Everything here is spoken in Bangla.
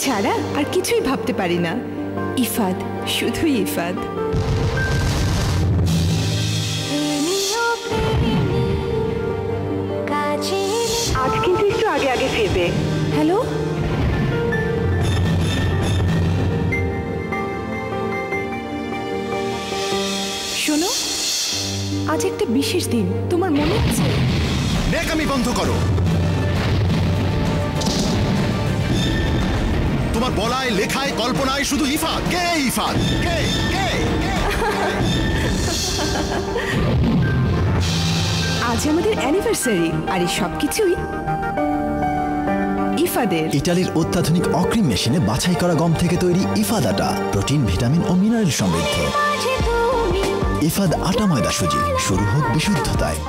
ছাড়া আর কিছুই ভাবতে পারি না। ইফাদ, শুধুই ইফাদ। আজ কিন্তু একটু আগে আগে ফিরবে। হ্যালো, শোনো, আজ একটা বিশেষ দিন, তোমার মনে আছে? নেকামি বন্ধ করো। তোমার বলায়, লেখায়, কল্পনায় শুধু ইফাদ। কে ইফাদ? কে কে? আজ আমাদের অ্যানিভার্সারি, আর এই সবকিছুই ইফাদের। ইটালির অত্যাধুনিক অক্রিম মেশিনে বাছাই করা গম থেকে তৈরি ইফাদ আটা প্রোটিন, ভিটামিন ও মিনারেল সমৃদ্ধ। ইফাদ আটা ময়দা সুজি, শুরু হোক বিশুদ্ধতায়।